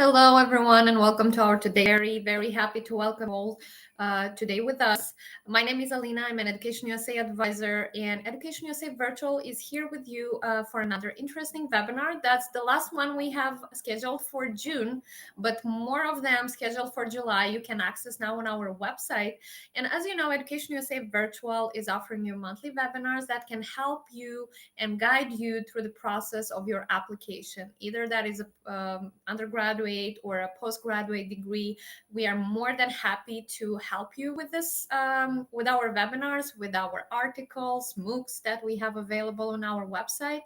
Hello, everyone, and welcome to our today. Very happy to welcome all today with us. My name is Alina. I'm an Education USA advisor, and Education USA Virtual is here with you for another interesting webinar. That's the last one we have scheduled for June, but more of them scheduled for July. You can access now on our website. And as you know, Education USA Virtual is offering you monthly webinars that can help you and guide you through the process of your application. Either that is a undergraduate or a postgraduate degree, we are more than happy to help you with this, with our webinars, with our articles, MOOCs that we have available on our website.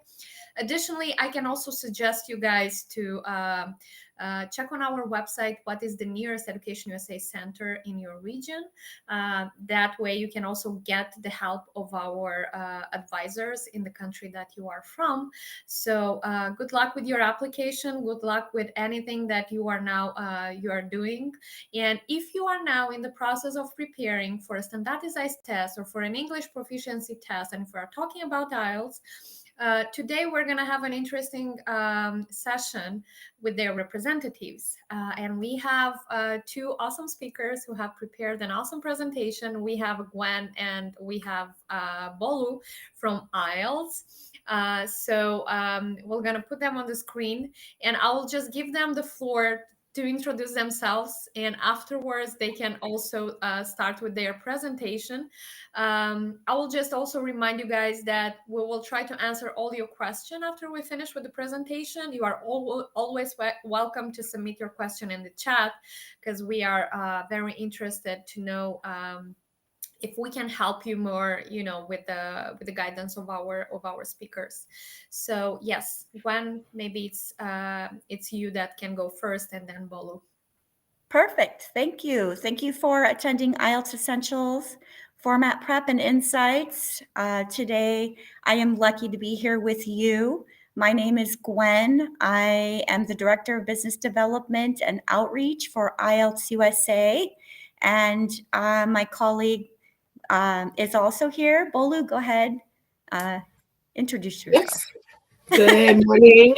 Additionally, I can also suggest you guys to check on our website what is the nearest Education USA center in your region. That way you can also get the help of our advisors in the country that you are from. So good luck with your application. Good luck with anything that you are now you are doing. And if you are now in the process of preparing for a standardized test or for an English proficiency test, and if we are talking about IELTS, today we're going to have an interesting session with their representatives. And we have two awesome speakers who have prepared an awesome presentation. We have Gwen and we have Bolu from IELTS. So we're going to put them on the screen, and I will just give them the floor to introduce themselves, and afterwards they can also start with their presentation. I will just also remind you guys that we will try to answer all your questions after we finish with the presentation. You are always welcome to submit your question in the chat, because we are very interested to know if we can help you more, with the guidance of our speakers. So yes, Gwen, maybe it's you that can go first, and then Bolu. Perfect. Thank you. Thank you for attending IELTS Essentials, Format Prep and Insights. Today, I am lucky to be here with you. My name is Gwen. I am the Director of Business Development and Outreach for IELTS USA. And my colleague is also here. Bolu, go ahead. Introduce yourself. Yes. Good morning,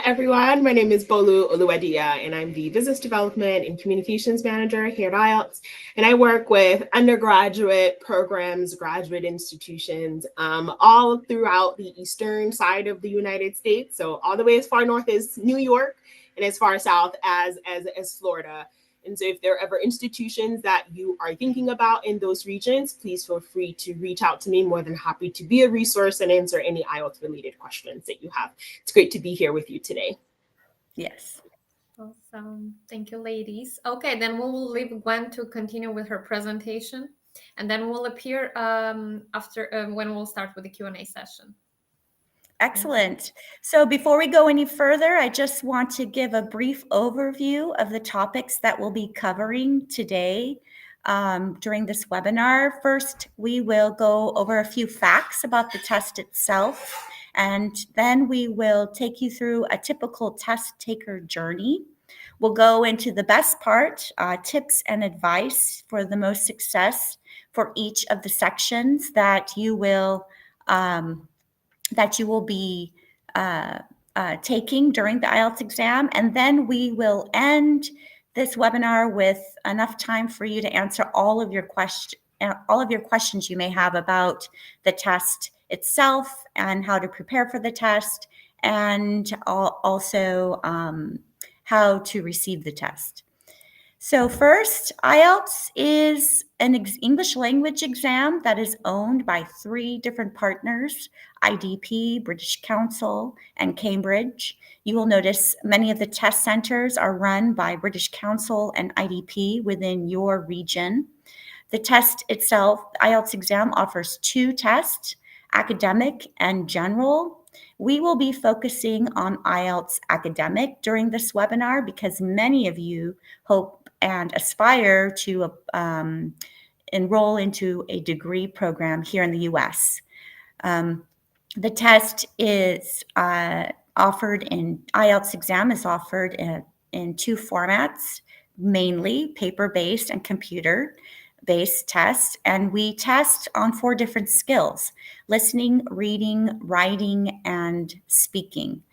everyone. My name is Bolu Oluwadia, and I'm the Business Development and Communications Manager here at IELTS. And I work with undergraduate programs, graduate institutions, all throughout the eastern side of the United States. So all the way as far north as New York and as far south as Florida. And so if there are ever institutions that you are thinking about in those regions, please feel free to reach out to me. More than happy to be a resource and answer any IELTS related questions that you have. It's great to be here with you today. Yes. Awesome. Thank you, ladies. Okay, then we will leave Gwen to continue with her presentation, and then we'll appear after when we'll start with the Q&A session. Excellent. So before we go any further, I just want to give a brief overview of the topics that we'll be covering today during this webinar. First, we will go over a few facts about the test itself, and then we will take you through a typical test taker journey. We'll go into the best part, tips and advice for the most success for each of the sections that you will be taking during the IELTS exam. And then we will end this webinar with enough time for you to answer all of your questions you may have about the test itself and how to prepare for the test, and also how to receive the test. So first, IELTS is an English language exam that is owned by 3 different partners: IDP, British Council, and Cambridge. You will notice many of the test centers are run by British Council and IDP within your region. The test itself, the IELTS exam, offers 2 tests, academic and general. We will be focusing on IELTS academic during this webinar because many of you hope and aspire to enroll into a degree program here in the U.S. The test is offered in IELTS exam is offered in 2 formats, mainly paper-based and computer-based tests, and we test on 4 different skills: listening, reading, writing, and speaking.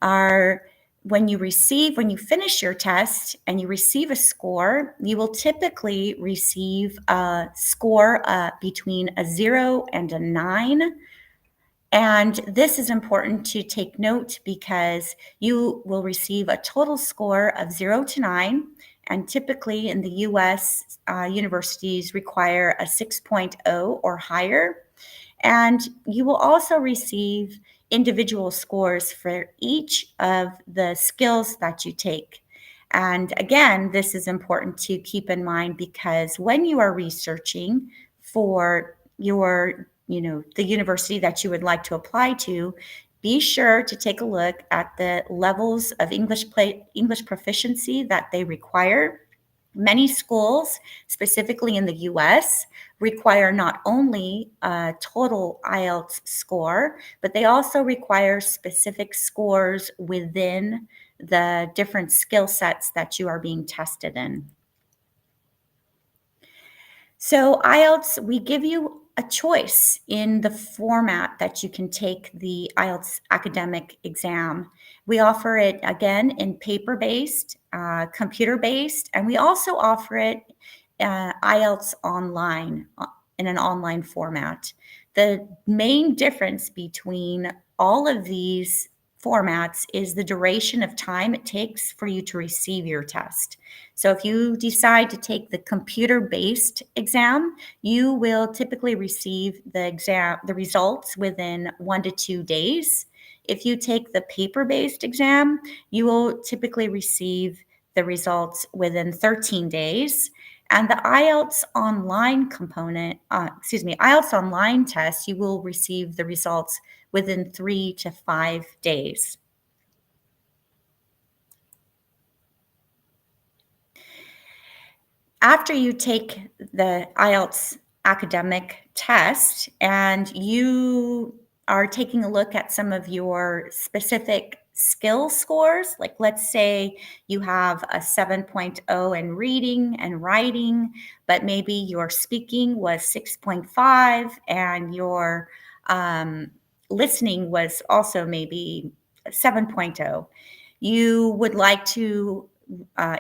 Our when you finish your test and you receive a score, you will typically receive a score between a 0 and a 9. And this is important to take note because you will receive a total score of 0 to 9. And typically in the US, universities require a 6.0 or higher. And you will also receive individual scores for each of the skills that you take. And again, this is important to keep in mind because when you are researching for the university that you would like to apply to, be sure to take a look at the levels of English proficiency that they require. Many schools, specifically in the US, require not only a total IELTS score, but they also require specific scores within the different skill sets that you are being tested in. So IELTS, we give you a choice in the format that you can take the IELTS academic exam. We offer it, again, in paper-based, computer-based, and we also offer it IELTS online, in an online format. The main difference between all of these formats is the duration of time it takes for you to receive your test. So if you decide to take the computer-based exam, you will typically receive the results within 1 to 2 days. If you take the paper-based exam, you will typically receive the results within 13 days. And the IELTS online IELTS online test, you will receive the results within 3 to 5 days. After you take the IELTS academic test and you are taking a look at some of your specific skill scores, like let's say you have a 7.0 in reading and writing, but maybe your speaking was 6.5 and your listening was also maybe 7.0. You would like to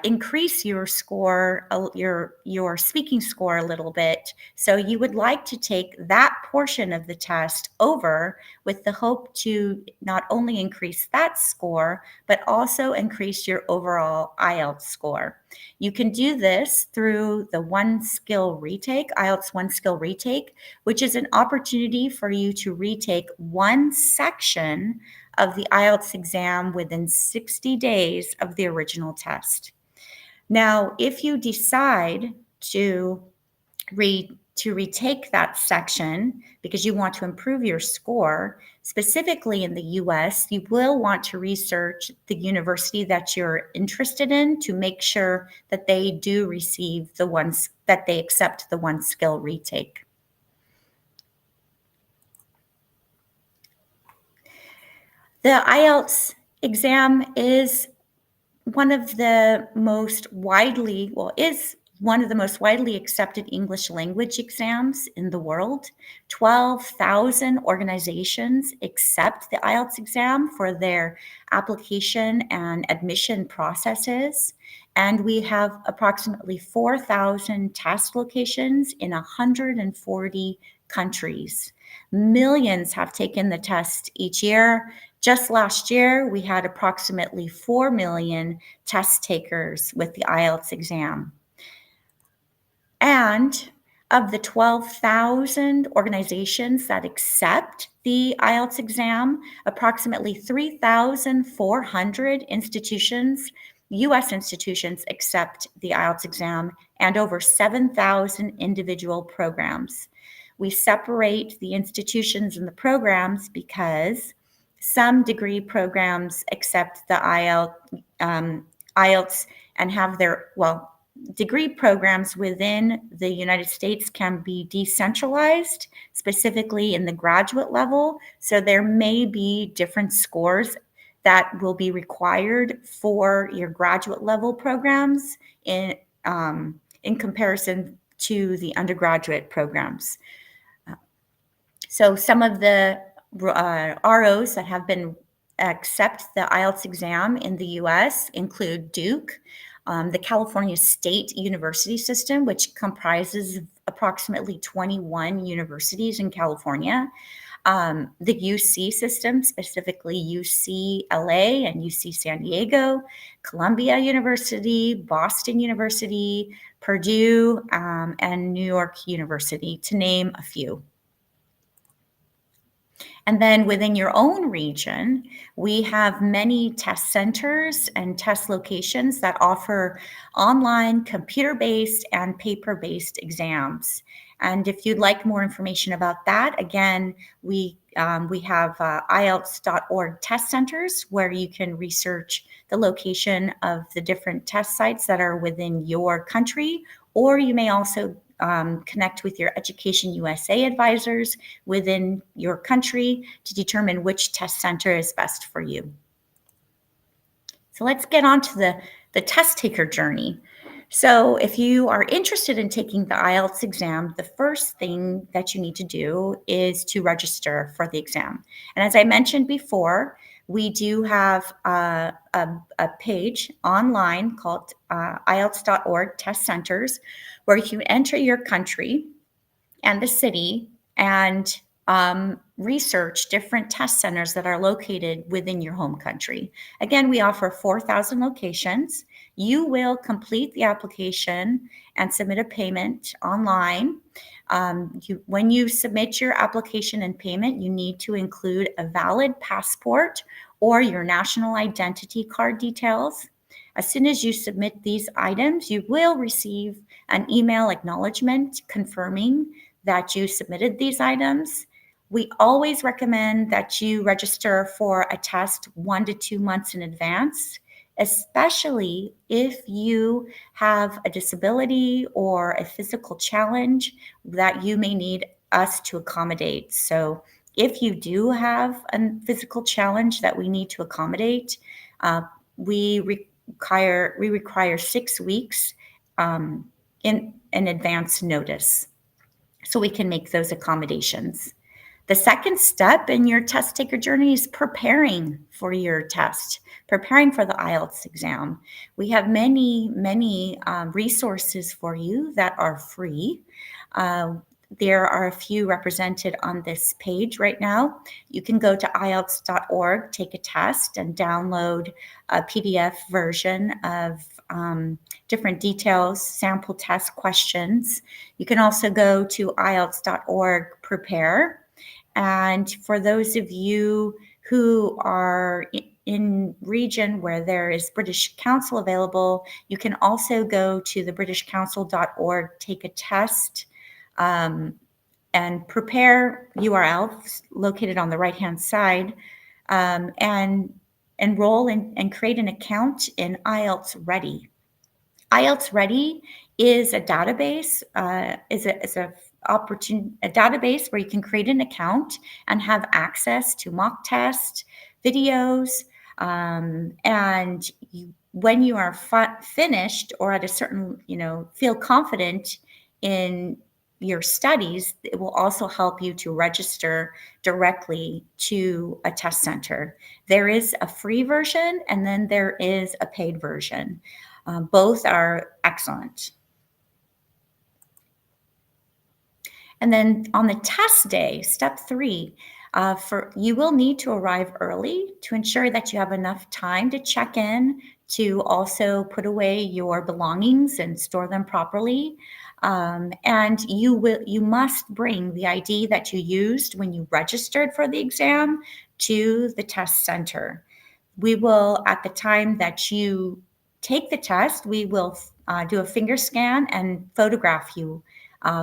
increase your score, your speaking score a little bit. So you would like to take that portion of the test over with the hope to not only increase that score, but also increase your overall IELTS score. You can do this through the One Skill Retake, IELTS One Skill Retake, which is an opportunity for you to retake one section of the IELTS exam within 60 days of the original test. Now, if you decide to retake that section because you want to improve your score, specifically in the US, you will want to research the university that you're interested in to make sure that they do receive that they accept the One Skill Retake. The IELTS exam is one of the most widely accepted English language exams in the world. 12,000 organizations accept the IELTS exam for their application and admission processes. And we have approximately 4,000 test locations in 140 countries. Millions have taken the test each year. Just last year, we had approximately 4 million test takers with the IELTS exam. And of the 12,000 organizations that accept the IELTS exam, approximately 3,400 institutions, US institutions, accept the IELTS exam, and over 7,000 individual programs. We separate the institutions and the programs because some degree programs accept the IELTS and have degree programs within the United States can be decentralized, specifically in the graduate level. So there may be different scores that will be required for your graduate level programs in comparison to the undergraduate programs. So some of the ROs that have been accept the IELTS exam in the US include Duke, the California State University System, which comprises approximately 21 universities in California, the UC system, specifically UCLA and UC San Diego, Columbia University, Boston University, Purdue, and New York University, to name a few. And then within your own region, we have many test centers and test locations that offer online, computer-based, and paper-based exams. And if you'd like more information about that, again, we have IELTS.org test centers where you can research the location of the different test sites that are within your country, or you may also connect with your Education USA advisors within your country to determine which test center is best for you. So let's get on to the test taker journey. So if you are interested in taking the IELTS exam, the first thing that you need to do is to register for the exam. And as I mentioned before, we do have a page online called IELTS.org Test Centers, where you can enter your country and the city and research different test centers that are located within your home country. Again, we offer 4,000 locations. You will complete the application and submit a payment online. When you submit your application and payment, you need to include a valid passport or your national identity card details. As soon as you submit these items, you will receive an email acknowledgement confirming that you submitted these items. We always recommend that you register for a test 1 to 2 months in advance, especially if you have a disability or a physical challenge that you may need us to accommodate. So if you do have a physical challenge that we need to accommodate, we require 6 weeks in advance notice, so we can make those accommodations. The second step in your test taker journey is preparing for your test, preparing for the IELTS exam. We have many resources for you that are free. There are a few represented on this page right now. You can go to IELTS.org, take a test, and download a PDF version of different details, sample test questions. You can also go to IELTS.org, prepare. And for those of you who are in region where there is British Council available, you can also go to the britishcouncil.org, take a test, and prepare URL located on the right-hand side, and enroll and create an account in IELTS Ready. IELTS Ready is a database, a database where you can create an account and have access to mock tests, videos, and when you are finished or at a certain, feel confident in your studies, it will also help you to register directly to a test center. There is a free version and then there is a paid version. Both are excellent. And then on the test day, step 3, you will need to arrive early to ensure that you have enough time to check in, to also put away your belongings and store them properly. And you must bring the ID that you used when you registered for the exam to the test center. We will, at the time that you take the test, we will do a finger scan and photograph you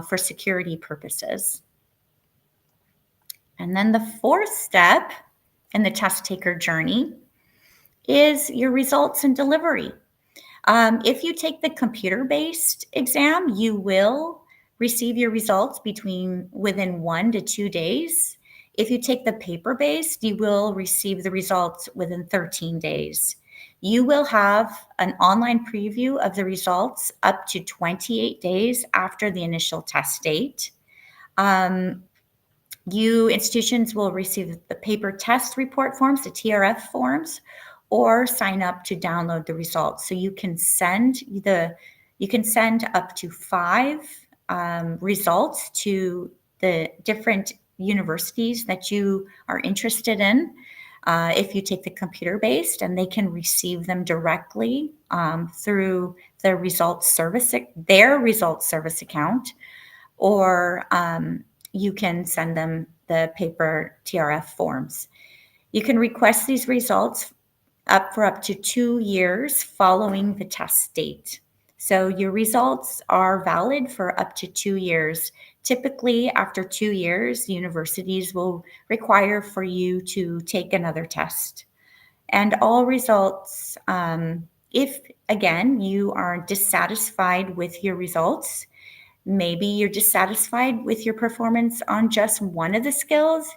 for security purposes. And then the fourth step in the test taker journey is your results and delivery. If you take the computer-based exam, you will receive your results within 1 to 2 days. If you take the paper-based, you will receive the results within 13 days. You will have an online preview of the results up to 28 days after the initial test date. Institutions will receive the paper test report forms, the TRF forms, or sign up to download the results. So you can send up to 5 results to the different universities that you are interested in. If you take the computer-based, and they can receive them directly through their results service account, or you can send them the paper TRF forms. You can request these results for up to 2 years following the test date. So your results are valid for up to 2 years. Typically, after 2 years, universities will require for you to take another test. And all results, if again, you are dissatisfied with your results, maybe you're dissatisfied with your performance on just one of the skills,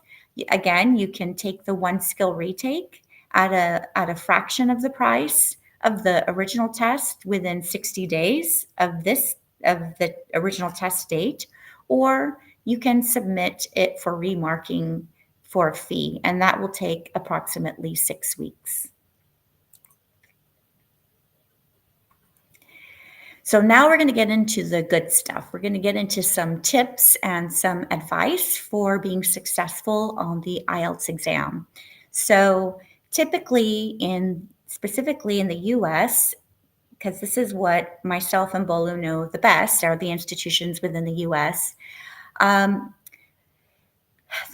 again, you can take the one skill retake at a fraction of the price of the original test within 60 days of the original test date, or you can submit it for remarking for a fee, and that will take approximately 6 weeks. So now we're going to get into the good stuff. We're going to get into some tips and some advice for being successful on the IELTS exam. So typically, specifically in the US, because this is what myself and Bolu know the best, are the institutions within the US. The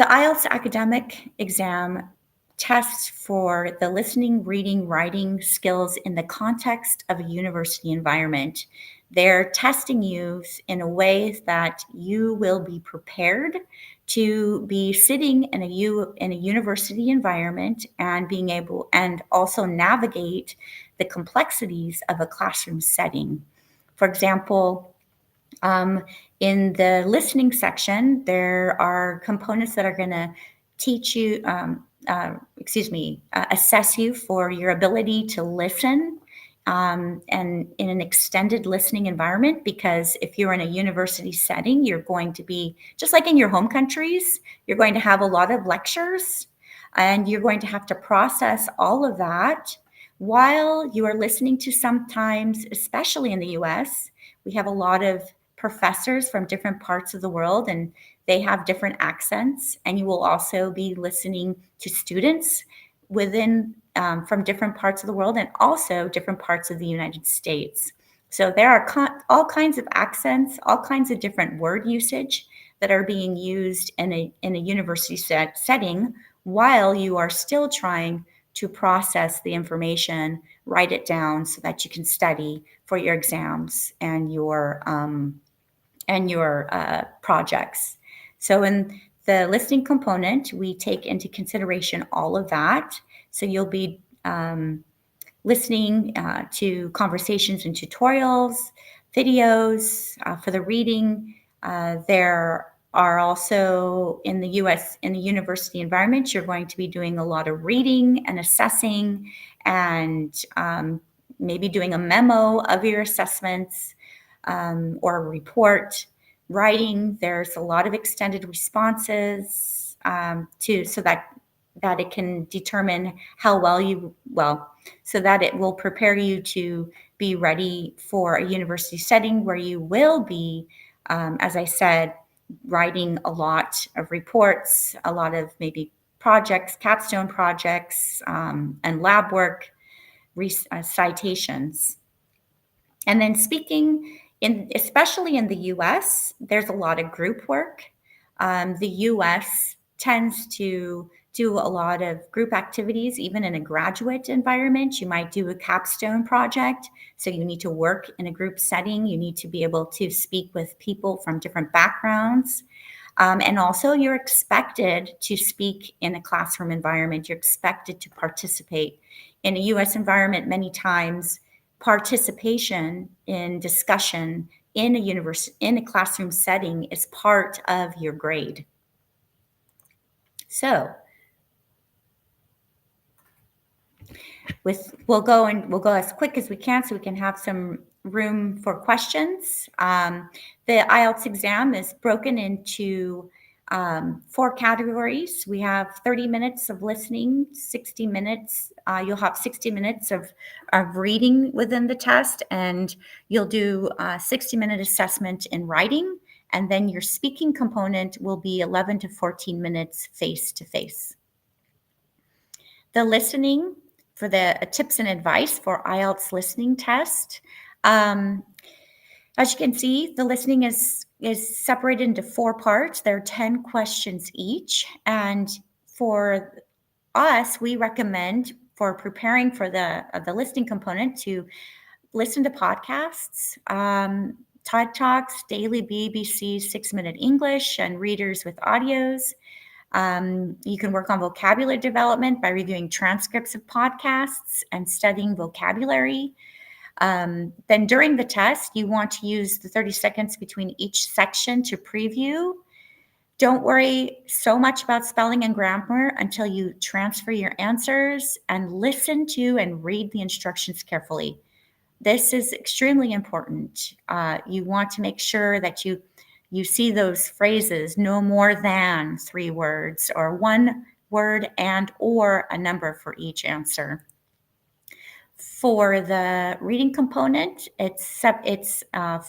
IELTS academic exam tests for the listening, reading, writing skills in the context of a university environment. They're testing you in a way that you will be prepared to be sitting in a university environment and being able and also navigate the complexities of a classroom setting. For example, in the listening section, there are components that are going to teach you, assess you for your ability to listen and in an extended listening environment, because if you're in a university setting, you're going to be, just like in your home countries, you're going to have a lot of lectures, and you're going to have to process all of that while you are listening to, sometimes, especially in the US, we have a lot of professors from different parts of the world, and they have different accents, and you will also be listening to students from different parts of the world, and also different parts of the United States. So there are all kinds of accents, all kinds of different word usage that are being used in a university setting, while you are still trying to process the information, write it down so that you can study for your exams and your projects. So in the listening component, we take into consideration all of that. So you'll be listening to conversations and tutorials, videos. For the reading, there are also, in the US, in the university environment, you're going to be doing a lot of reading and assessing, and maybe doing a memo of your assessments, or a report. Writing, there's a lot of extended responses so that it can determine how so that it will prepare you to be ready for a university setting where you will be, as I said, writing a lot of reports, a lot of maybe projects, capstone projects, and lab work, citations. And then speaking, especially in the US, there's a lot of group work. The US tends to do a lot of group activities, even in a graduate environment. You might do a capstone project, so you need to work in a group setting. You need to be able to speak with people from different backgrounds. And also, you're expected to speak in a classroom environment. You're expected to participate. In a US environment, many times, participation in discussion in a classroom setting is part of your grade. So we'll go as quick as we can so we can have some room for questions. The IELTS exam is broken into 4 categories. We have 30 minutes of listening, 60 minutes. You'll have 60 minutes of reading within the test, and you'll do a 60-minute assessment in writing. And then your speaking component will be 11 to 14 minutes face-to-face. The listening for the tips and advice for IELTS listening test. As you can see, the listening is separated into 4 parts. There are 10 questions each. And for us, we recommend for preparing for the listening component to listen to podcasts, TED Talks, daily BBC 6-minute English, and readers with audios. You can work on vocabulary development by reviewing transcripts of podcasts and studying vocabulary. Then during the test, you want to use the 30 seconds between each section to preview. Don't worry so much about spelling and grammar until you transfer your answers, and listen to and read the instructions carefully. This is extremely important. You want to make sure that you see those phrases, no more than 3 words, or 1 word and or a number for each answer. For the reading component, it's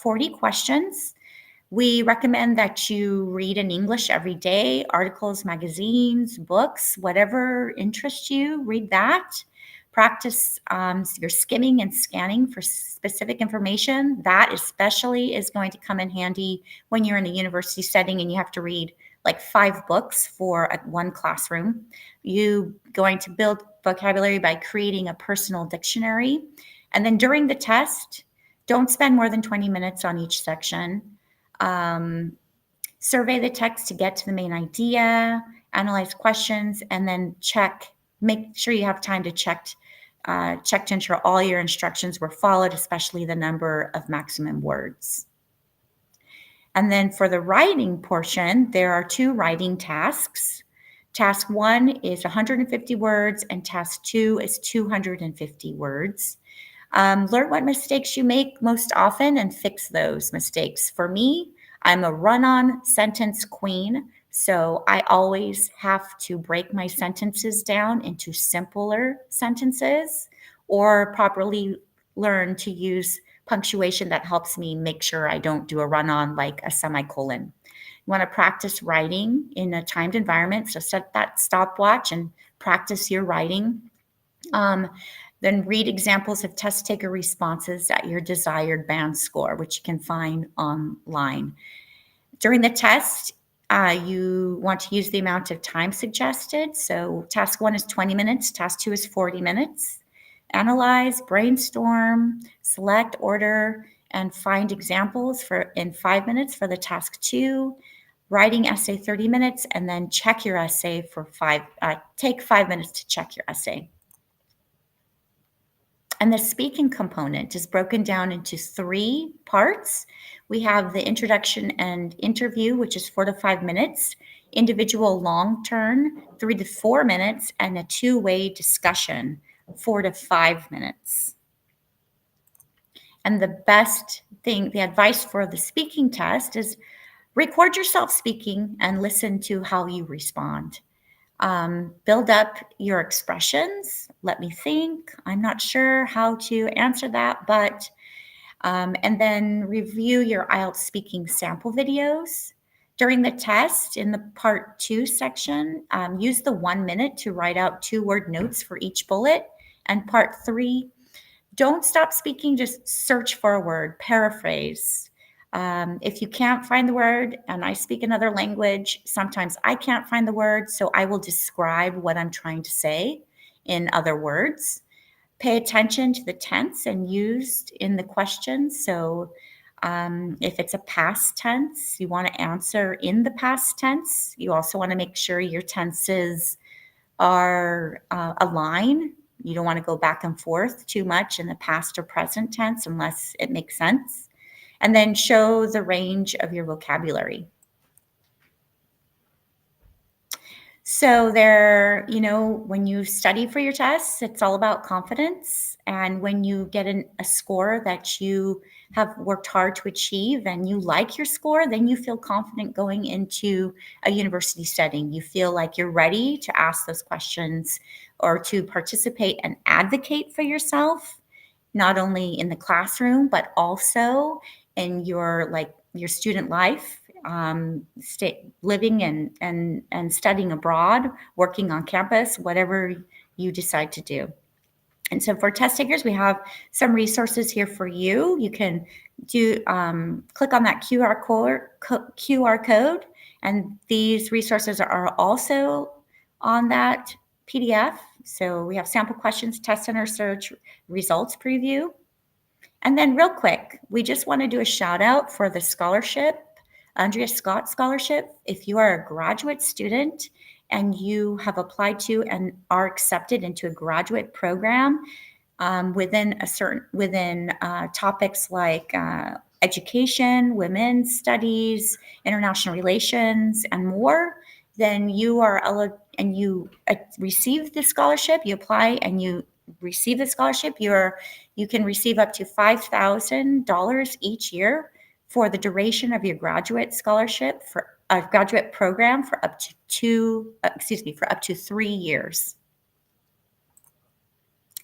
40 questions. We recommend that you read in English every day, articles, magazines, books, whatever interests you, read that. Practice your skimming and scanning for specific information. That especially is going to come in handy when you're in a university setting and you have to read like 5 books for one classroom. You're going to build vocabulary by creating a personal dictionary. And then during the test, don't spend more than 20 minutes on each section. Survey the text to get to the main idea, analyze questions, and then make sure you have time to check to ensure all your instructions were followed, especially the number of maximum words. And then for the writing portion, there are 2 writing tasks. Task 1 is 150 words, and task 2 is 250 words. Learn what mistakes you make most often and fix those mistakes. For me, I'm a run-on sentence queen, so I always have to break my sentences down into simpler sentences, or properly learn to use punctuation that helps me make sure I don't do a run-on like a semicolon. You want to practice writing in a timed environment, so set that stopwatch and practice your writing. Then read examples of test taker responses at your desired band score, which you can find online. During the test, you want to use the amount of time suggested. So task 1 is 20 minutes, task 2 is 40 minutes. Analyze, brainstorm, select, order, and find examples in 5 minutes for the task 2. Writing essay 30 minutes, and then check your essay for take 5 minutes to check your essay. And the speaking component is broken down into 3 parts. We have the introduction and interview, which is 4 to 5 minutes, individual long turn, 3 to 4 minutes, and a 2-way discussion, 4 to 5 minutes. And the best thing, the advice for the speaking test is record yourself speaking and listen to how you respond. Build up your expressions. Let me think. I'm not sure how to answer that, but and then review your IELTS speaking sample videos. During the test, in the part 2 section, use the 1 minute to write out 2-word notes for each bullet. And part 3, don't stop speaking, just search for a word, paraphrase. If you can't find the word, and I speak another language, sometimes I can't find the word, so I will describe what I'm trying to say in other words. Pay attention to the tense and used in the question. So if it's a past tense, you want to answer in the past tense. You also want to make sure your tenses are aligned. You don't want to go back and forth too much in the past or present tense unless it makes sense. And then show the range of your vocabulary. So there, when you study for your tests, it's all about confidence. And when you get a score that you have worked hard to achieve and you like your score, then you feel confident going into a university setting. You feel like you're ready to ask those questions or to participate and advocate for yourself, not only in the classroom, but also in your student life, living and studying abroad, working on campus, whatever you decide to do. And so for test takers, we have some resources here for you. You can click on that QR code, and these resources are also on that PDF. So we have sample questions, test center search, results preview. And then real quick, we just want to do a shout out for the scholarship, Andrea Scott Scholarship. If you are a graduate student and you have applied to and are accepted into a graduate program within topics like education, women's studies, international relations, and more, then you are eligible and you receive the scholarship, you apply and you receive the scholarship, you can receive up to $5,000 each year for the duration of your graduate scholarship for a graduate program for up to 3 years.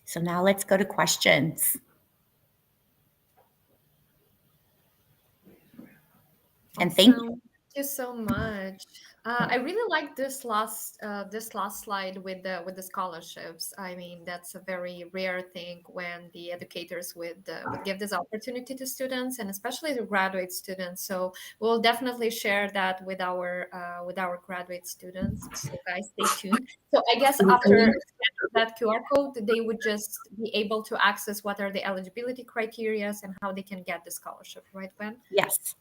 So now let's go to questions. And thank you. Thank you so much. I really like this last slide with the scholarships. I mean, that's a very rare thing when the educators would give this opportunity to students, and especially to graduate students. So we'll definitely share that with our graduate students. So guys, stay tuned. So I guess after scanning that QR code, they would just be able to access what are the eligibility criteria and how they can get the scholarship, right, Gwen? Yes.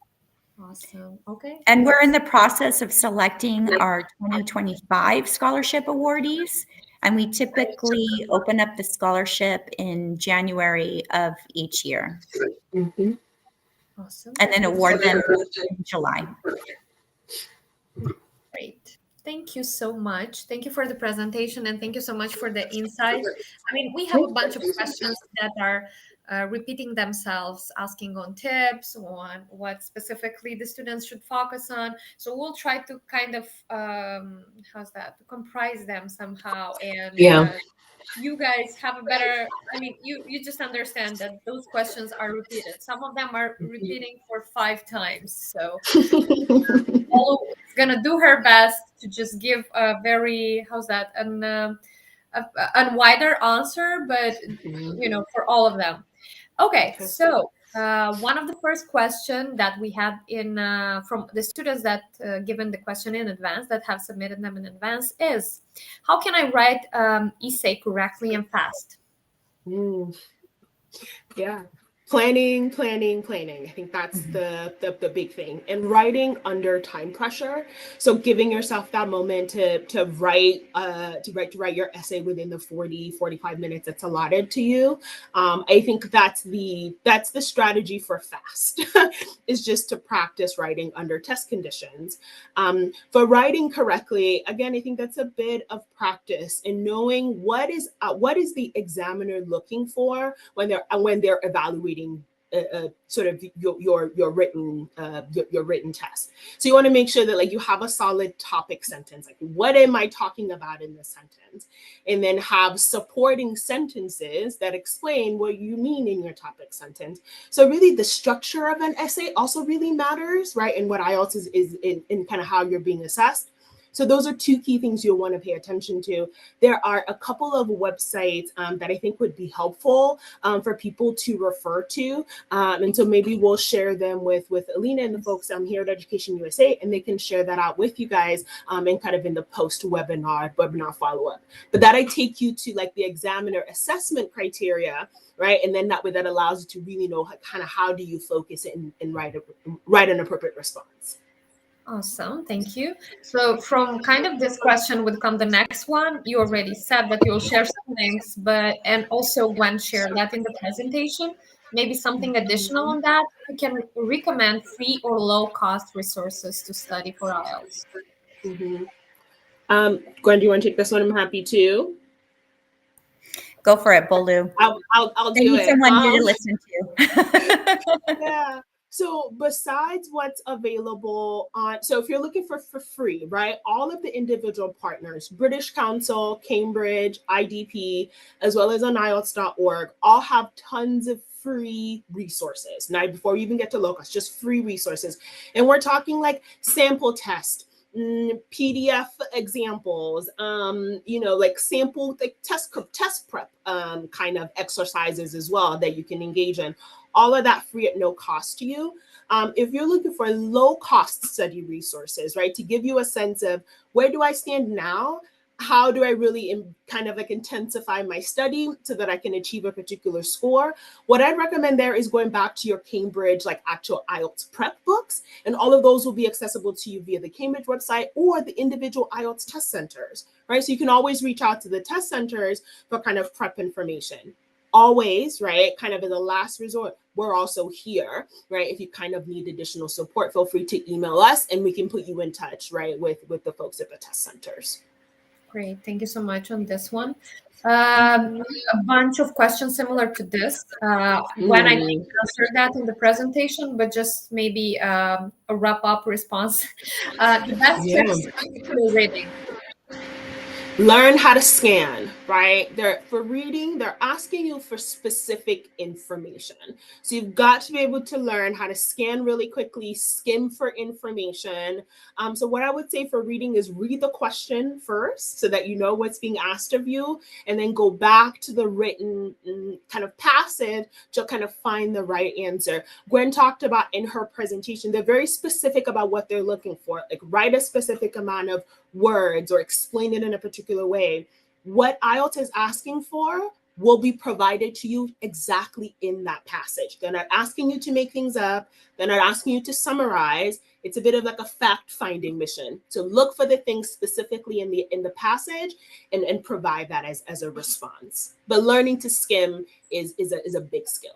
Awesome. Okay. And we're in the process of selecting our 2025 scholarship awardees. And we typically open up the scholarship in January of each year. Mm-hmm. Awesome. And then award them in July. Great. Thank you so much. Thank you for the presentation, and thank you so much for the insight. I mean, we have a bunch of questions that are repeating themselves, asking on tips, on what specifically the students should focus on. So we'll try to kind of, to comprise them somehow. And you guys have a better, I mean, you just understand that those questions are repeated. Some of them are repeating for 5 times. So Olu is going to do her best to just give a very, a wider answer, but, for all of them. Okay, so one of the first question that we had from the students that given the question in advance, that have submitted them in advance, is how can I write essay correctly and fast? Yeah. Planning. I think that's the big thing. And writing under time pressure. So giving yourself that moment to write your essay within the 45 minutes that's allotted to you. I think that's the strategy for fast is just to practice writing under test conditions. For writing correctly, again, I think that's a bit of practice in knowing what is the examiner looking for when they're evaluating sort of your written test. So you want to make sure that you have a solid topic sentence, like what am I talking about in this sentence, and then have supporting sentences that explain what you mean in your topic sentence. So really the structure of an essay also really matters, right? And what IELTS is in kind of how you're being assessed. So those are 2 key things you'll want to pay attention to. There are a couple of websites that I think would be helpful for people to refer to. And so maybe we'll share them with Alina and the folks here at Education USA, and they can share that out with you guys and kind of in the post-webinar follow-up. But that I take you to the examiner assessment criteria, right? And then that way that allows you to really know kind of how do you focus it and write an appropriate response. Awesome. Thank you. So from kind of this question would come the next one. You already said that you'll share some links, and also when share that in the presentation, maybe something additional on that, you can recommend free or low cost resources to study for IELTS. Mm-hmm. Gwen, do you want to take this one? I'm happy to. Go for it, Bolu. I'll They do need it. someone new to listen to. Yeah. So besides what's available on, so if you're looking for free, right, all of the individual partners, British Council, Cambridge, IDP, as well as on IELTS.org, all have tons of free resources. Now, before you even get to locals, just free resources. And we're talking like sample test, PDF examples, like sample, like test prep kind of exercises as well that you can engage in. All of that free at no cost to you. If you're looking for low cost study resources, right, to give you a sense of where do I stand now? How do I really kind of like intensify my study so that I can achieve a particular score? What I'd recommend there is going back to your Cambridge, like actual IELTS prep books. And all of those will be accessible to you via the Cambridge website or the individual IELTS test centers, right? So you can always reach out to the test centers for kind of prep information. Always, right, kind of as a last resort, we're also here, right? If you kind of need additional support, feel free to email us and we can put you in touch, right, with the folks at the test centers. Great. Thank you so much on this one. A bunch of questions similar to this. When I answered that in the presentation, but just maybe a wrap-up response. The best tips for reading. Learn how to scan, right? For reading, they're asking you for specific information. So you've got to be able to learn how to scan really quickly, skim for information. So what I would say for reading is read the question first so that you know what's being asked of you, and then go back to the written kind of passage to kind of find the right answer. Gwen talked about in her presentation, they're very specific about what they're looking for, like write a specific amount of words or explain it in a particular way. What IELTS is asking for will be provided to you exactly in that passage. They're not asking you to make things up. They're not asking you to summarize. It's a bit of like a fact-finding mission. So look for the things specifically in the passage and provide that as a response. But learning to skim is a big skill.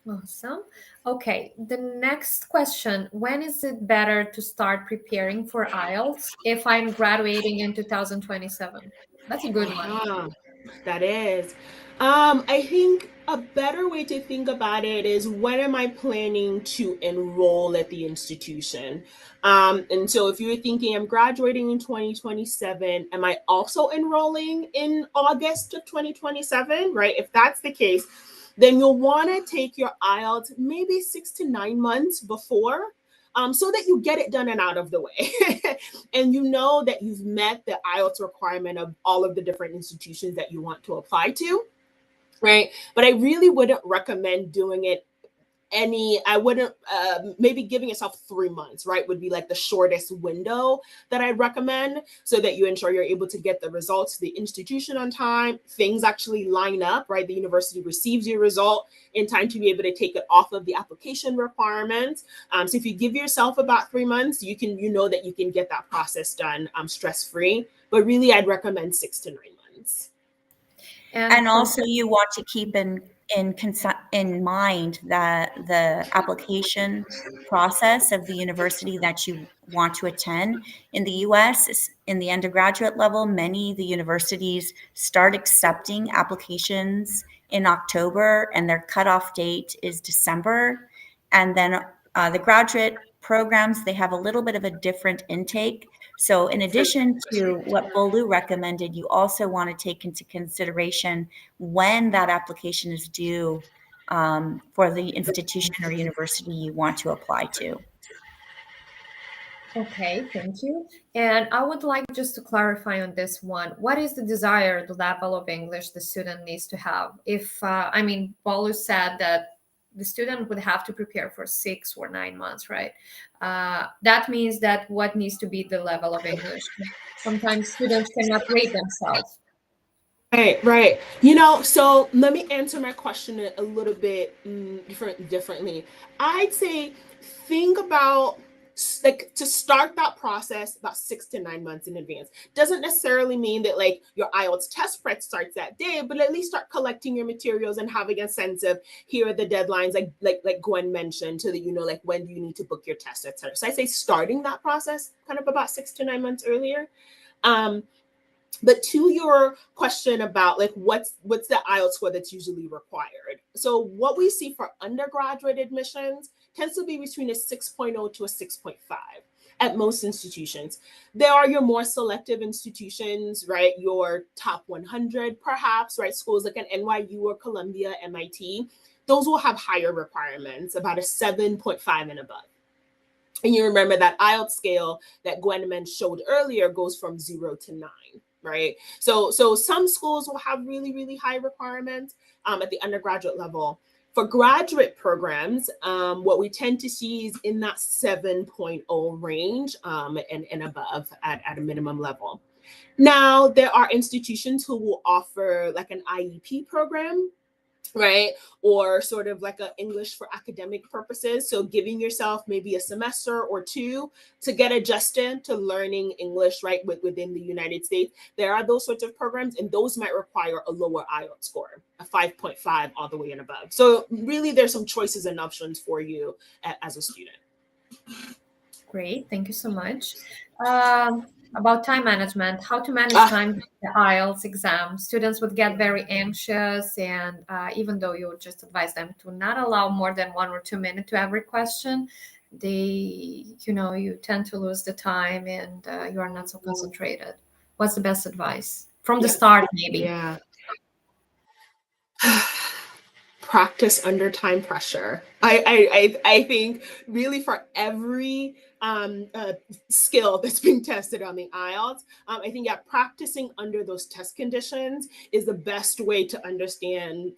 Awesome. Okay, the next question, when is it better to start preparing for IELTS if I'm graduating in 2027? That's a good one. That is. I think a better way to think about it is when am I planning to enroll at the institution? And so if you're thinking I'm graduating in 2027, am I also enrolling in August of 2027, right? If that's the case, then you'll want to take your IELTS maybe 6 to 9 months before, so that you get it done and out of the way. And you know that you've met the IELTS requirement of all of the different institutions that you want to apply to, right? But I really wouldn't recommend doing it maybe giving yourself 3 months, right, would be like the shortest window that I'd recommend, so that you ensure you're able to get the results to the institution on time, things actually line up, right? The university receives your result in time to be able to take it off of the application requirements. So if you give yourself about 3 months, you know that you can get that process done stress-free. But really, I'd recommend 6 to 9 months. And also you want to keep in mind that the application process of the university that you want to attend in the US, in the undergraduate level, many of the universities start accepting applications in October and their cutoff date is December. And then the graduate programs, they have a little bit of a different intake. So in addition to what Bolu recommended, you also want to take into consideration when that application is due for the institution or university you want to apply to. Okay, thank you. And I would like just to clarify on this one, what is the desired level of English the student needs to have? If, Bolu said that the student would have to prepare for 6 or 9 months, right? That means that what needs to be the level of English? Sometimes students cannot rate themselves. Right. So let me answer my question a little bit differently. I'd say think about like to start that process about 6 to 9 months in advance. Doesn't necessarily mean that like your IELTS test prep starts that day, but at least start collecting your materials and having a sense of here are the deadlines, like Gwen mentioned, so that you know like when do you need to book your test, etc. So I say starting that process kind of about 6 to 9 months earlier. But to your question about like what's the IELTS score that's usually required. So what we see for undergraduate admissions tends to be between a 6.0 to a 6.5 at most institutions. There are your more selective institutions, right? Your top 100 perhaps, right? Schools like an NYU or Columbia, MIT, those will have higher requirements, about a 7.5 and above. And you remember that IELTS scale that Gwen showed earlier goes from 0 to 9. Right. So some schools will have really, really high requirements at the undergraduate level. For graduate programs, what we tend to see is in that 7.0 range and above at a minimum level. Now, there are institutions who will offer like an IEP program, right? Or sort of like an English for academic purposes. So giving yourself maybe a semester or two to get adjusted to learning English, right, within the United States. There are those sorts of programs, and those might require a lower IELTS score, a 5.5 all the way and above. So really there's some choices and options for you as a student. Great, thank you so much. About time management, how to manage time during the IELTS exam. Students would get very anxious, and even though you would just advise them to not allow more than 1 or 2 minutes to every question, you tend to lose the time and you are not so concentrated. What's the best advice from the start, maybe? Yeah. Practice under time pressure. I think really for every skill that's being tested on the IELTS, I think practicing under those test conditions is the best way to understand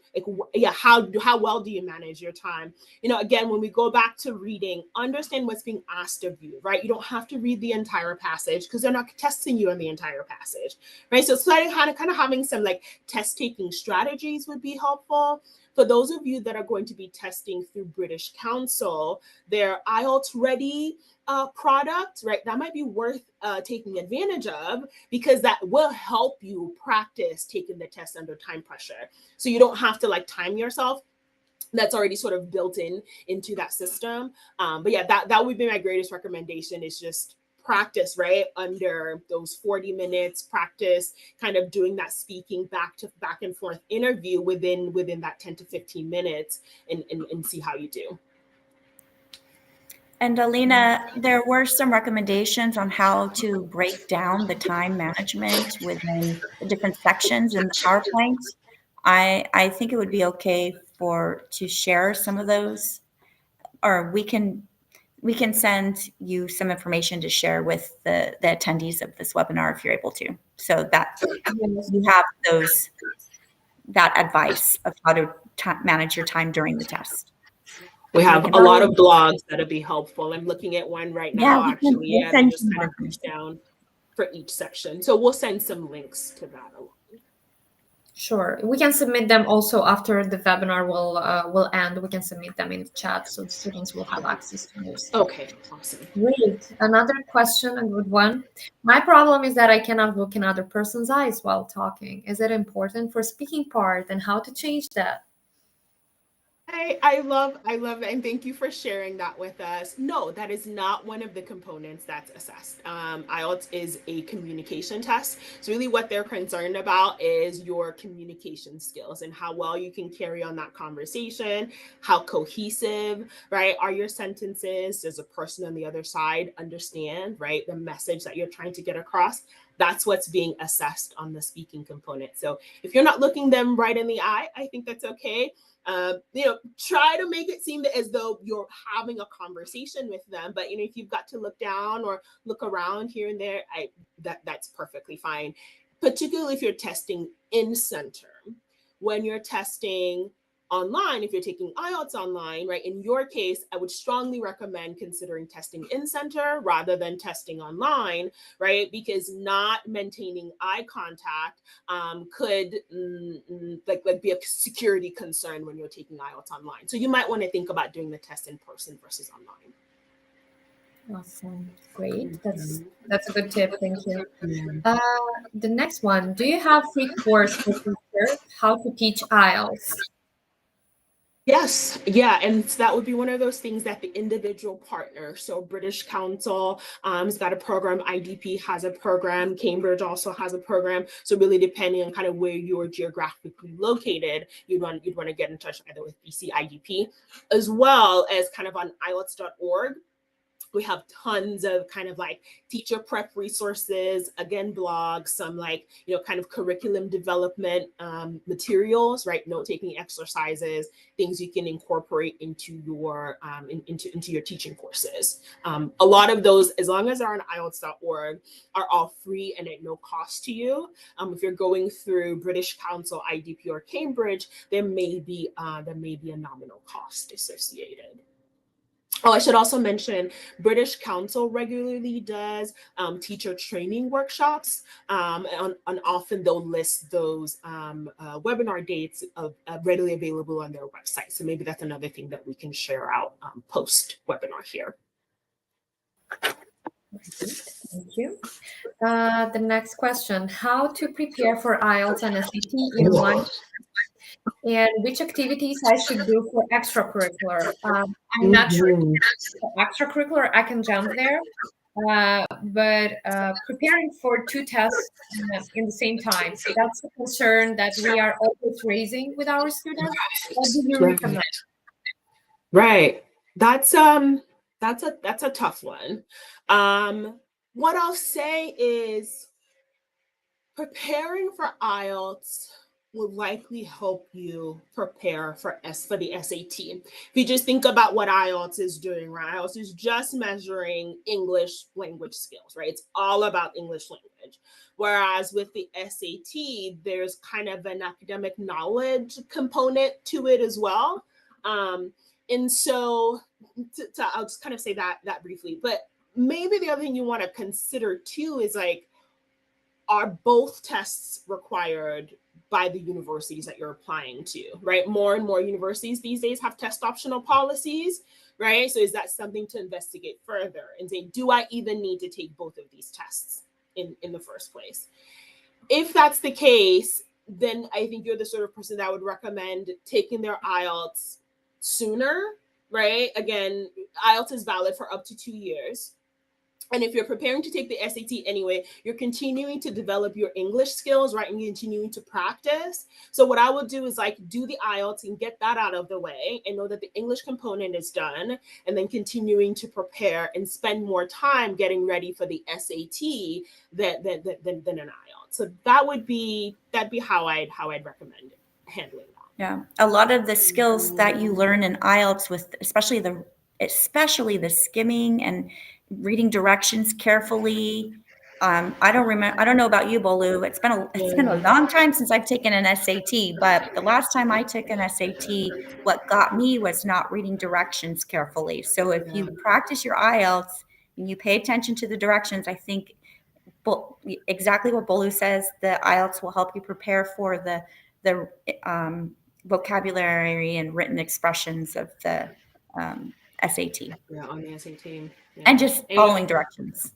how well do you manage your time. Again, when we go back to reading, understand what's being asked of you, right? You don't have to read the entire passage because they're not testing you on the entire passage, right? So kind of having some like test taking strategies would be helpful. For those of you that are going to be testing through British Council, their IELTS Ready product, right? That might be worth taking advantage of because that will help you practice taking the test under time pressure. So you don't have to like time yourself. That's already sort of built into that system. But yeah, that would be my greatest recommendation is just practice, right? Under those 40 minutes, practice kind of doing that speaking back and forth interview within that 10 to 15 minutes and see how you do. And Alina, there were some recommendations on how to break down the time management within the different sections in the PowerPoint. I think it would be okay to share some of those, or we can send you some information to share with the attendees of this webinar if you're able to, so that you have that advice of how to manage your time during the test. We have a lot of blogs that'll be helpful. I'm looking at one right now, actually. They just kind of breaks down for each section. So we'll send some links to that along. Sure. We can submit them also after the webinar will end. We can submit them in the chat so the students will have access to those. Okay, awesome. Great. Another question, a good one. My problem is that I cannot look in other person's eyes while talking. Is it important for speaking part, and how to change that? I love it, and thank you for sharing that with us. No, that is not one of the components that's assessed. IELTS is a communication test. So really what they're concerned about is your communication skills and how well you can carry on that conversation, how cohesive, right, are your sentences? Does a person on the other side understand, right, the message that you're trying to get across? That's what's being assessed on the speaking component. So if you're not looking them right in the eye, I think that's okay. Try to make it seem as though you're having a conversation with them. But, if you've got to look down or look around here and there, that's perfectly fine, particularly if you're testing in center. When you're testing online, if you're taking IELTS online, right, in your case, I would strongly recommend considering testing in center rather than testing online, right, because not maintaining eye contact could be a security concern when you're taking IELTS online. So you might want to think about doing the test in person versus online. Awesome. Great. That's a good tip. Thank you. Yeah. The next one, do you have free course for teacher how to teach IELTS? Yes, yeah, and so that would be one of those things that the individual partner, so British Council has got a program, IDP has a program, Cambridge also has a program. So really depending on kind of where you're geographically located, you'd want to get in touch either with BC IDP as well as kind of on IELTS.org. We have tons of kind of like teacher prep resources, again, blogs, some like, kind of curriculum development materials, right? Note-taking exercises, things you can incorporate into your into your teaching courses. A lot of those, as long as they're on IELTS.org, are all free and at no cost to you. If you're going through British Council, IDP, or Cambridge, there may be a nominal cost associated. Oh, I should also mention British Council regularly does teacher training workshops, and often they'll list those webinar dates readily available on their website. So maybe that's another thing that we can share out post webinar here. Thank you. The next question, how to prepare for IELTS and SAT in one, and which activities I should do for extracurricular. I'm not sure for extracurricular, I can jump there, but preparing for two tests in the same time, that's a concern that we are always raising with our students. What do you recommend? Right. That's a tough one. What I'll say is preparing for IELTS will likely help you prepare for the SAT. If you just think about what IELTS is doing, right? IELTS is just measuring English language skills, right? It's all about English language. Whereas with the SAT, there's kind of an academic knowledge component to it as well. And so I'll just kind of say that briefly, but maybe the other thing you want to consider too is like, are both tests required by the universities that you're applying to, right? More and more universities these days have test optional policies, right? So is that something to investigate further and say, do I even need to take both of these tests in the first place? If that's the case, then I think you're the sort of person that would recommend taking their IELTS sooner, right? Again, IELTS is valid for up to 2 years. And if you're preparing to take the SAT anyway, you're continuing to develop your English skills, right? And you're continuing to practice. So what I would do is like do the IELTS and get that out of the way and know that the English component is done, and then continuing to prepare and spend more time getting ready for the SAT than an IELTS. So that'd be how I'd recommend handling that. Yeah, a lot of the skills that you learn in IELTS, with especially the skimming and reading directions carefully. I don't know about you, Bolu. It's been a long time since I've taken an SAT, but the last time I took an SAT, what got me was not reading directions carefully. So if you practice your IELTS and you pay attention to the directions, I think exactly what Bolu says, the IELTS will help you prepare for the vocabulary and written expressions of the SAT. Yeah, on the SAT. Yeah. And just following directions.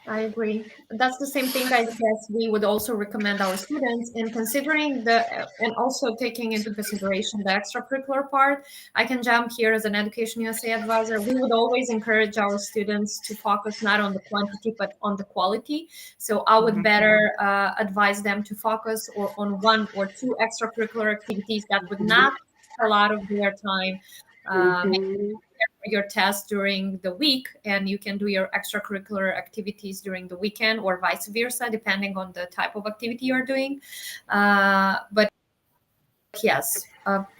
I agree. That's the same thing I guess we would also recommend our students in considering and also taking into consideration the extracurricular part. I can jump here as an Education USA advisor. We would always encourage our students to focus not on the quantity, but on the quality. So I would better advise them to focus on one or two extracurricular activities that would not take a lot of their time. Your test during the week, and you can do your extracurricular activities during the weekend or vice versa, depending on the type of activity you're doing. But yes,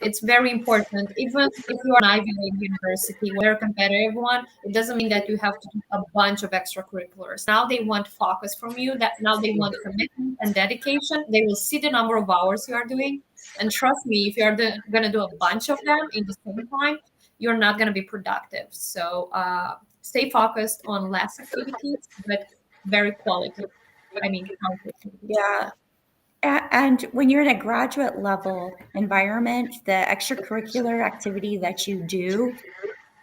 it's very important. Even if you are an Ivy League university, we're a competitive one, it doesn't mean that you have to do a bunch of extracurriculars. Now they want focus from you, now they want commitment and dedication. They will see the number of hours you are doing. And trust me, if you're going to do a bunch of them in the same time, you're not going to be productive. So stay focused on less activities, but very quality. Yeah. And when you're in a graduate level environment, the extracurricular activity that you do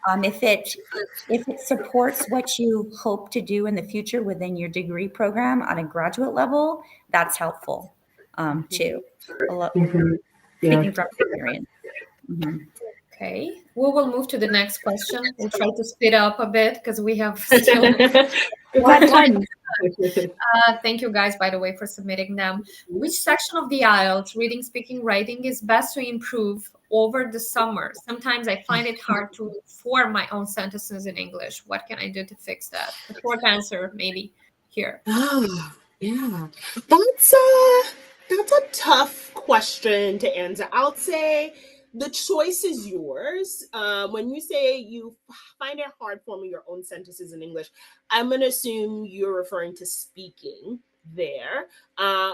If it supports what you hope to do in the future within your degree program on a graduate level, that's helpful too. A lot, speaking from experience. Okay, we will move to the next question. We'll try to speed up a bit because we have still One. thank you guys, by the way, for submitting them. Which section of the IELTS, reading, speaking, writing, is best to improve over the summer? Sometimes I find it hard to form my own sentences in English. What can I do to fix that? A short answer, maybe here. Oh, yeah. That's a tough question to answer. I'll say the choice is yours. When you say you find it hard forming your own sentences in English, I'm going to assume you're referring to speaking there.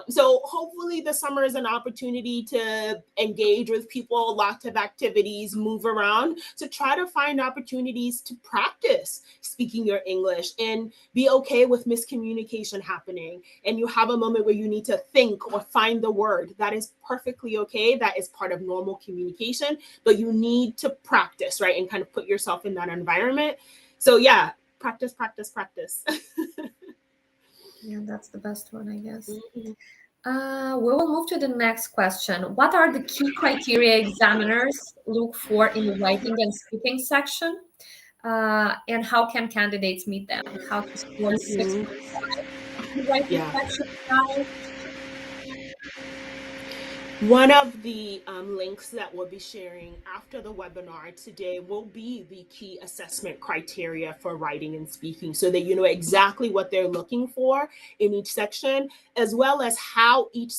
So hopefully the summer is an opportunity to engage with people, lots of activities, move around, to try to find opportunities to practice speaking your English and be okay with miscommunication happening. And you have a moment where you need to think or find the word. That is perfectly okay. That is part of normal communication, but you need to practice, right? And kind of put yourself in that environment. So yeah, practice, practice, practice. Yeah, that's the best one, I guess. We will move to the next question. What are the key criteria examiners look for in the writing and speaking section? And how can candidates meet them? How to score 6.5 in the writing section? One of the links that we'll be sharing after the webinar today will be the key assessment criteria for writing and speaking, so that you know exactly what they're looking for in each section, as well as how each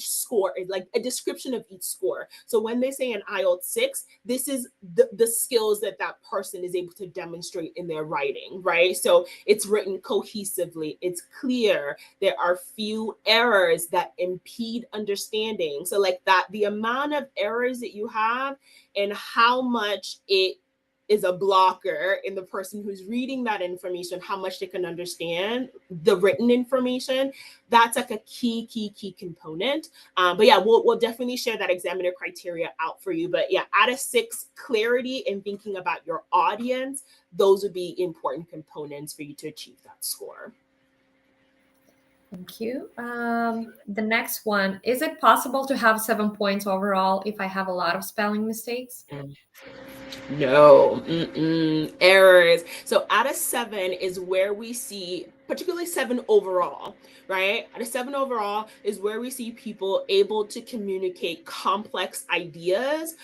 score is, like a description of each score. So when they say an IELTS 6, this is the skills that person is able to demonstrate in their writing, right? So it's written cohesively, it's clear, there are few errors that impede understanding. So like that, the amount of errors that you have and how much it is a blocker in the person who's reading that information, how much they can understand the written information, that's like a key component. But yeah, we'll definitely share that examiner criteria out for you. But yeah, out of 6, clarity and thinking about your audience, those would be important components for you to achieve that score. Thank you. The next one, is it possible to have 7 points overall if I have a lot of spelling mistakes? No, errors. So out of 7 is where we see, particularly 7 overall, right? Out of 7 overall is where we see people able to communicate complex ideas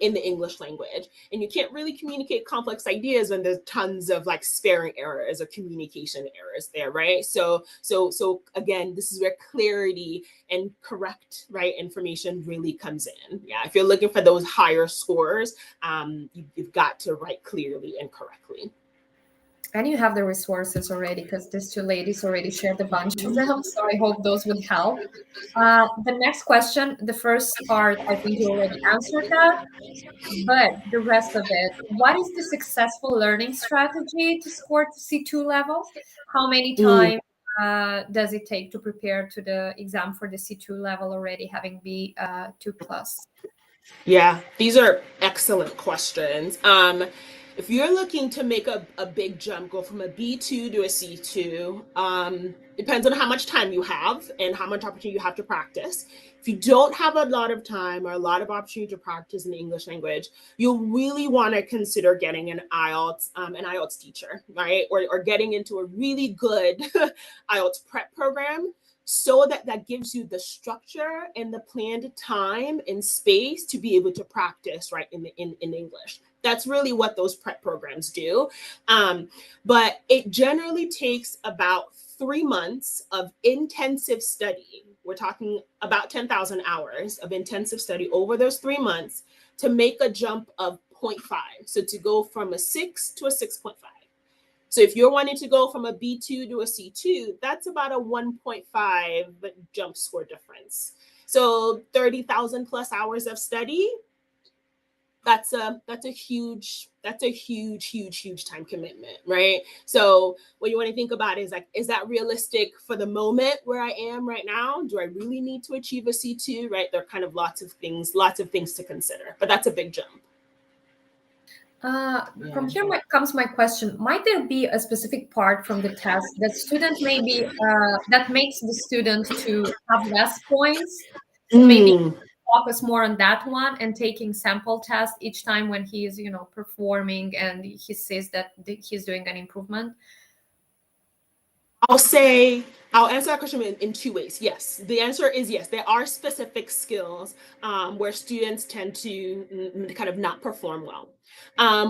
in the English language. And you can't really communicate complex ideas when there's tons of like spelling errors or communication errors there, right? So again, this is where clarity and correct, right, information really comes in. Yeah, if you're looking for those higher scores, you've got to write clearly and correctly. And you have the resources already, because these 2 ladies already shared a bunch of them, so I hope those would help. The next question, the first part, I think you already answered that, but the rest of it, what is the successful learning strategy to score to C2 level? How many times does it take to prepare to the exam for the C2 level already having B2+? Yeah, these are excellent questions. If you're looking to make a big jump, go from a B2 to a C2, depends on how much time you have and how much opportunity you have to practice. If you don't have a lot of time or a lot of opportunity to practice in the English language, you'll really want to consider getting an IELTS teacher, right? Or getting into a really good IELTS prep program, so that gives you the structure and the planned time and space to be able to practice, right, in English. That's really what those prep programs do. But it generally takes about 3 months of intensive study. We're talking about 10,000 hours of intensive study over those 3 months to make a jump of 0.5. So to go from a 6 to a 6.5. So if you're wanting to go from a B2 to a C2, that's about a 1.5 jump score difference. So 30,000 plus hours of study, that's a huge time commitment, right? So what you want to think about is like, is that realistic for the moment where I am right now? Do I really need to achieve a C2, right? There are kind of lots of things to consider, but that's a big jump. From here comes my question. Might there be a specific part from the test that student maybe that makes the student to have less points? So maybe focus more on that one and taking sample tests each time when he is, performing and he says that he's doing an improvement. I'll answer that question in two ways. Yes, the answer is yes. There are specific skills where students tend to kind of not perform well.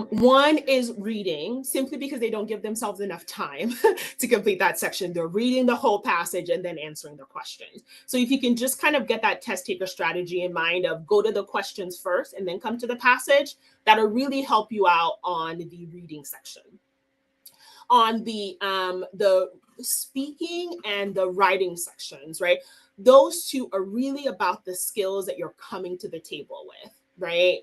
One is reading, simply because they don't give themselves enough time to complete that section. They're reading the whole passage and then answering the questions. So if you can just kind of get that test taker strategy in mind of go to the questions first and then come to the passage, that'll really help you out on the reading section. On the speaking and the writing sections, right? Those two are really about the skills that you're coming to the table with, right?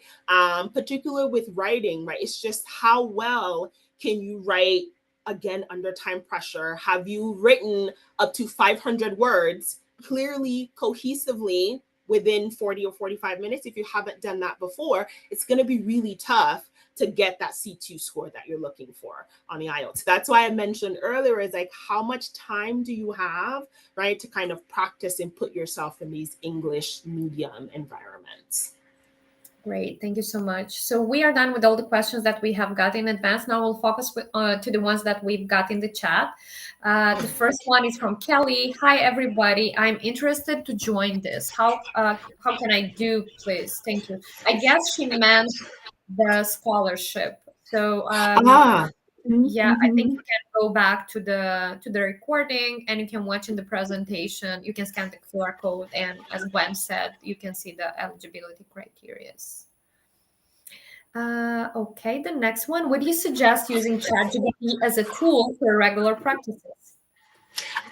Particularly with writing, right? It's just how well can you write, again, under time pressure? Have you written up to 500 words clearly, cohesively within 40 or 45 minutes? If you haven't done that before, it's going to be really tough to get that C2 score that you're looking for on the IELTS. That's why I mentioned earlier is like, how much time do you have, right, to kind of practice and put yourself in these English medium environments? Great, thank you so much. So we are done with all the questions that we have got in advance. Now we'll focus to the ones that we've got in the chat. The first one is from Kelly. Hi, everybody. I'm interested to join this. How can I do, please? Thank you. I guess she meant the scholarship. So yeah, I think you can go back to the recording and you can watch in the presentation. You can scan the QR code, and as Gwen said, you can see the eligibility criteria. Okay, the next one. Would you suggest using ChatGPT as a tool for regular practices?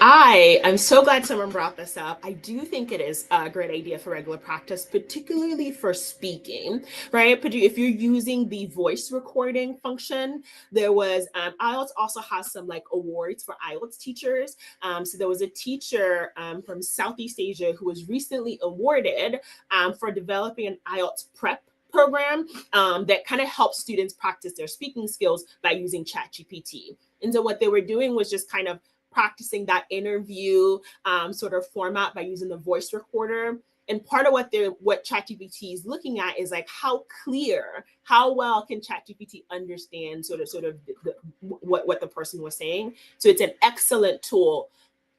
I'm so glad someone brought this up. I do think it is a great idea for regular practice, particularly for speaking, right? But if you're using the voice recording function, there was, IELTS also has some like awards for IELTS teachers. So there was a teacher from Southeast Asia who was recently awarded for developing an IELTS prep program that kind of helps students practice their speaking skills by using ChatGPT. And so what they were doing was just kind of practicing that interview sort of format by using the voice recorder. And part of what ChatGPT is looking at is like how well can ChatGPT understand sort of what the person was saying. So it's an excellent tool,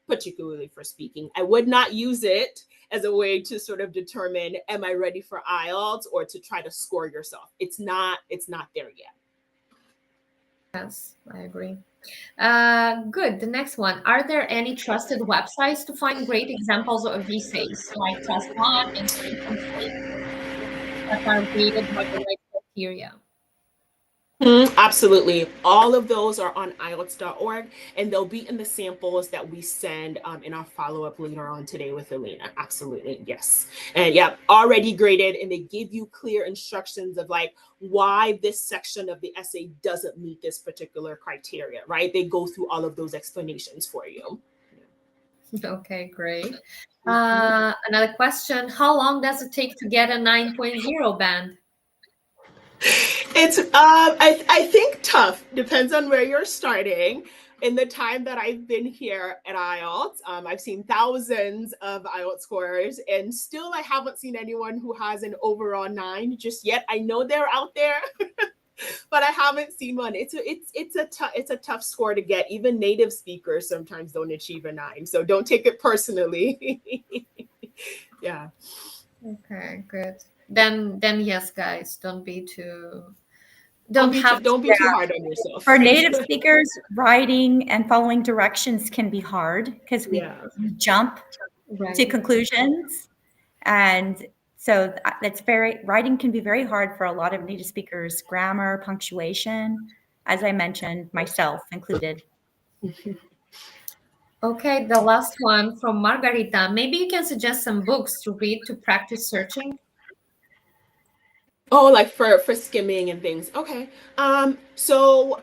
particularly for speaking. I would not use it as a way to sort of determine, am I ready for IELTS, or to try to score yourself. It's not there yet. Yes, I agree. Good. The next one. Are there any trusted websites to find great examples of essays like Test One and that are graded by the right criteria? Absolutely. All of those are on IELTS.org, and they'll be in the samples that we send in our follow-up later on today with Elena. Absolutely. Yes. And yeah, already graded, and they give you clear instructions of like why this section of the essay doesn't meet this particular criteria, right? They go through all of those explanations for you. Okay, great. Another question. How long does it take to get a 9.0 band? It's I think tough. Depends on where you're starting. In the time that I've been here at IELTS, I've seen thousands of IELTS scorers, and still I haven't seen anyone who has an overall 9 just yet. I know they're out there, but I haven't seen one. It's a tough score to get. Even native speakers sometimes don't achieve a 9, so don't take it personally. Yeah. Okay, good. Then yes, guys, don't be too don't be too hard on yourself. For native speakers, writing and following directions can be hard because we jump to conclusions, and so writing can be very hard for a lot of native speakers. Grammar, punctuation, as I mentioned, myself included. Okay, the last one from Margarita. Maybe you can suggest some books to read to practice searching. Oh, like for skimming and things. Okay. So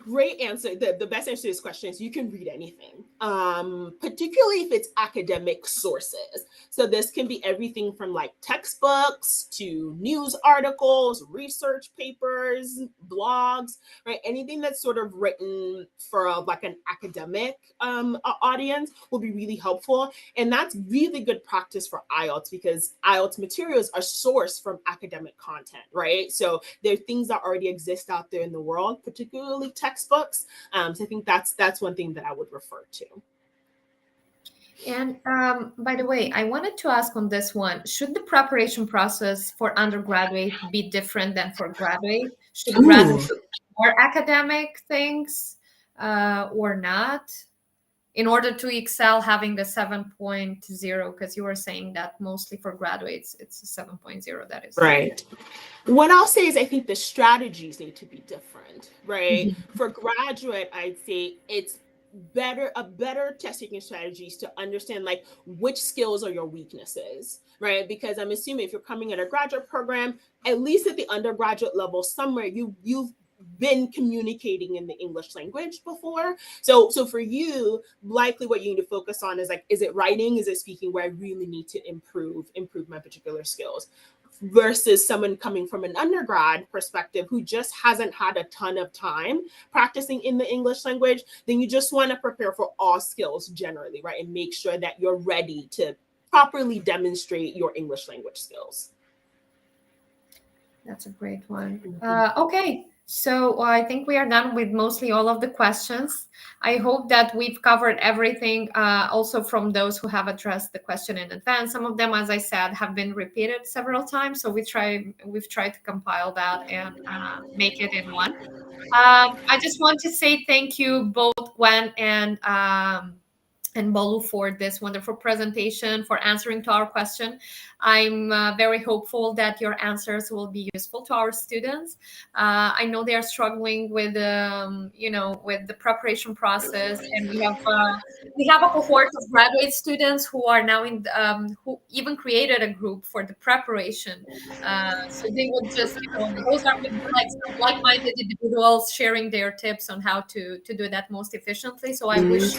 great answer. The best answer to this question is you can read anything, particularly if it's academic sources. So this can be everything from like textbooks to news articles, research papers, blogs, right? Anything that's sort of written for like an academic audience will be really helpful. And that's really good practice for IELTS because IELTS materials are sourced from academic content, right? So there are things that already exist out there in the world, particularly textbooks. So I think that's one thing that I would refer to. And by the way, I wanted to ask on this one, should the preparation process for undergraduate be different than for graduate? Should graduate do more academic things or not? In order to excel having the 7.0, because you were saying that mostly for graduates, it's a 7.0 that is. Right. What I'll say is I think the strategies need to be different, right? Mm-hmm. For graduate, I'd say it's a better test taking strategies to understand like which skills are your weaknesses, right? Because I'm assuming if you're coming at a graduate program, at least at the undergraduate level somewhere, you've been communicating in the English language before. So for you, likely what you need to focus on is like, is it writing? Is it speaking where I really need to improve my particular skills? Versus someone coming from an undergrad perspective who just hasn't had a ton of time practicing in the English language, then you just want to prepare for all skills generally, right? And make sure that you're ready to properly demonstrate your English language skills. That's a great one. Okay. So I think we are done with mostly all of the questions. I hope that we've covered everything, also from those who have addressed the question in advance. Some of them, as I said, have been repeated several times. So we've tried to compile that and make it in one. I just want to say thank you both, Gwen and Bolu, for this wonderful presentation, for answering to our question. I'm very hopeful that your answers will be useful to our students. I know they are struggling with, with the preparation process, and we have a cohort of graduate students who are now who even created a group for the preparation. So they would just, those are like some like-minded individuals sharing their tips on how to do that most efficiently. So I wish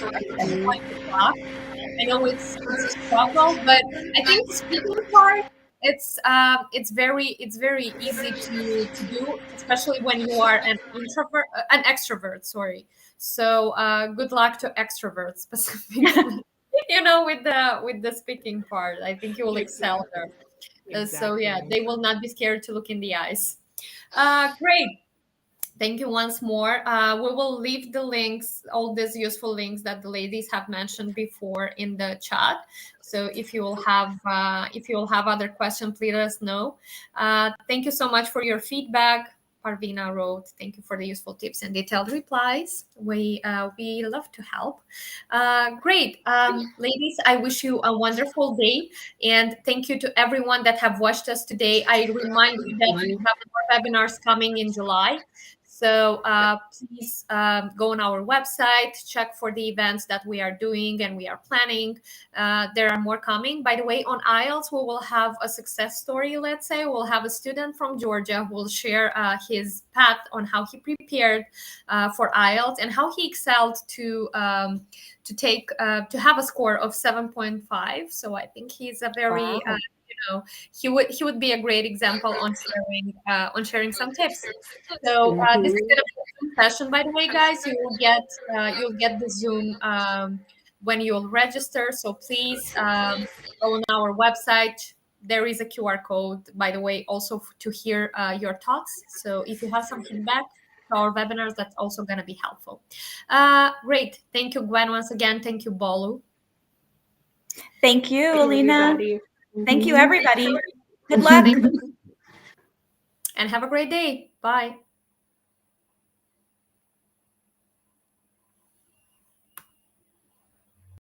I know it's a struggle, but I think the speaking part, it's very easy to do, especially when you are an extrovert. Sorry. So good luck to extroverts specifically. With the speaking part, I think you will excel there. Exactly. So yeah, they will not be scared to look in the eyes. Great. Thank you once more. We will leave the links, all these useful links that the ladies have mentioned before, in the chat. So if you will have other questions, please let us know. Thank you so much for your feedback. Parvina wrote, thank you for the useful tips and detailed replies. We love to help. Great. Ladies, I wish you a wonderful day. And thank you to everyone that have watched us today. I remind you that we have more webinars coming in July. So please go on our website, check for the events that we are doing and we are planning. There are more coming. By the way, on IELTS, we will have a success story, let's say. We'll have a student from Georgia who will share his path on how he prepared for IELTS and how he excelled to have a score of 7.5. So I think he's a very... Wow. He would be a great example on sharing some tips. So this is gonna be a Zoom session, by the way, guys. You'll get the Zoom when you'll register. So please go on our website. There is a QR code, by the way, also to hear your thoughts. So if you have some feedback to our webinars, that's also going to be helpful. Great. Thank you, Gwen, once again. Thank you, Bolu. Thank you, Alina. Thank you, everybody. Good luck. And have a great day. Bye.